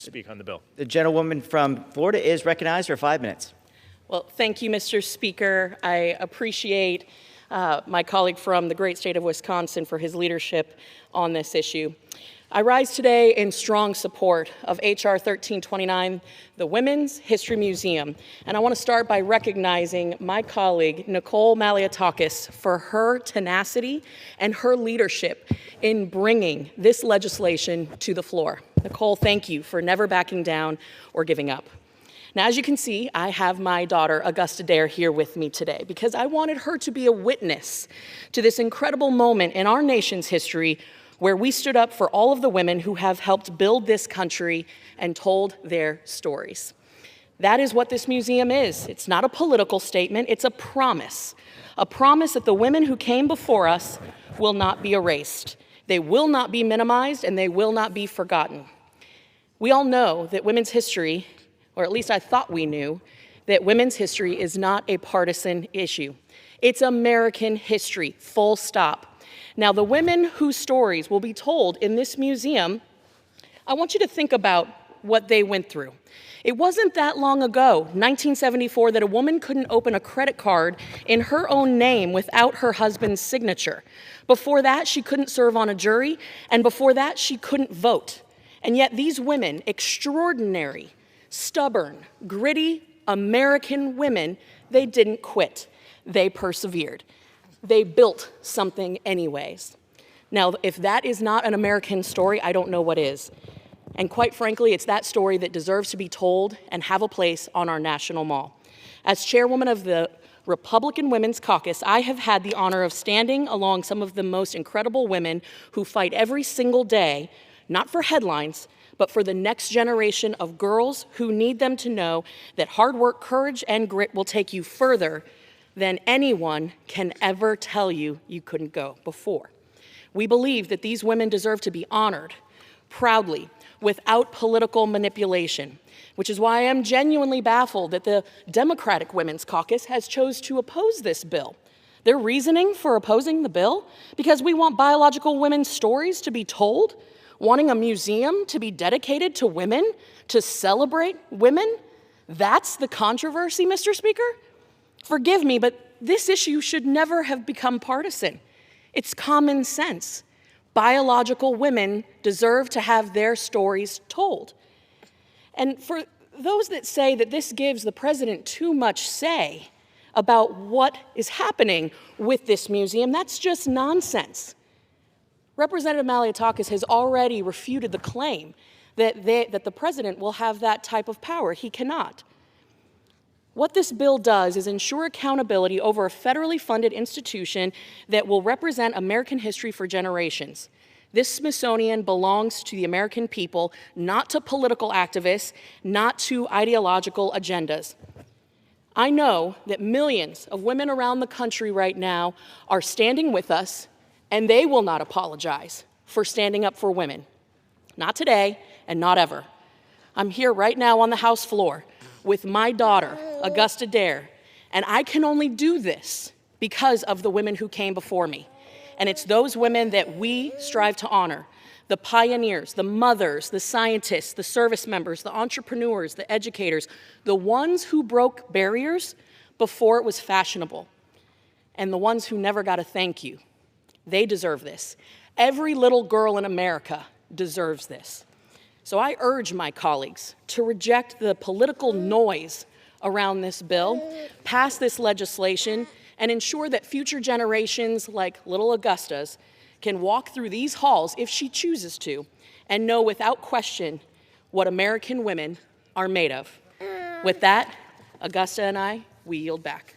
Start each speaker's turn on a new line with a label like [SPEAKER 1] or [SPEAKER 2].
[SPEAKER 1] Speak on the bill.
[SPEAKER 2] The gentlewoman from Florida is recognized for 5 minutes.
[SPEAKER 3] Well, thank you, Mr. Speaker. I appreciate my colleague from the great state of Wisconsin for his leadership on this issue. I rise today in strong support of H.R. 1329, the Women's History Museum, and I want to start by recognizing my colleague, Nicole Malliotakis, for her tenacity and her leadership in bringing this legislation to the floor. Nicole, thank you for never backing down or giving up. Now, as you can see, I have my daughter, Augusta Dare, here with me today because I wanted her to be a witness to this incredible moment in our nation's history where we stood up for all of the women who have helped build this country and told their stories. That is what this museum is. It's not a political statement, it's a promise that the women who came before us will not be erased. They will not be minimized, and they will not be forgotten. We all know that women's history, or at least I thought we knew, that women's history is not a partisan issue. It's American history, full stop. Now, the women whose stories will be told in this museum, I want you to think about what they went through. It wasn't that long ago, 1974, that a woman couldn't open a credit card in her own name without her husband's signature. Before that, she couldn't serve on a jury, and before that, she couldn't vote. And yet these women, extraordinary, stubborn, gritty American women, they didn't quit. They persevered. They built something anyways. Now, if that is not an American story, I don't know what is. And quite frankly, it's that story that deserves to be told and have a place on our national mall. As chairwoman of the Republican Women's Caucus, I have had the honor of standing along some of the most incredible women who fight every single day, not for headlines, but for the next generation of girls who need them to know that hard work, courage, and grit will take you further than anyone can ever tell you you couldn't go before. We believe that these women deserve to be honored proudly, without political manipulation, which is why I am genuinely baffled that the Democratic Women's Caucus has chose to oppose this bill. Their reasoning for opposing the bill? Because we want biological women's stories to be told, wanting a museum to be dedicated to women, to celebrate women? That's the controversy, Mr. Speaker? Forgive me, but this issue should never have become partisan. It's common sense. Biological women deserve to have their stories told. And for those that say that this gives the president too much say about what is happening with this museum, that's just nonsense. Representative Malliotakis has already refuted the claim that the president will have that type of power. He cannot. What this bill does is ensure accountability over a federally funded institution that will represent American history for generations. This Smithsonian belongs to the American people, not to political activists, not to ideological agendas. I know that millions of women around the country right now are standing with us, and they will not apologize for standing up for women. Not today, and not ever. I'm here right now on the House floor with my daughter, Augusta Dare, and I can only do this because of the women who came before me. And it's those women that we strive to honor, the pioneers, the mothers, the scientists, the service members, the entrepreneurs, the educators, the ones who broke barriers before it was fashionable, and the ones who never got a thank you. They deserve this. Every little girl in America deserves this. So I urge my colleagues to reject the political noise around this bill, pass this legislation, and ensure that future generations like little Augusta's can walk through these halls, if she chooses to, and know without question what American women are made of. With that, Augusta and I, we yield back.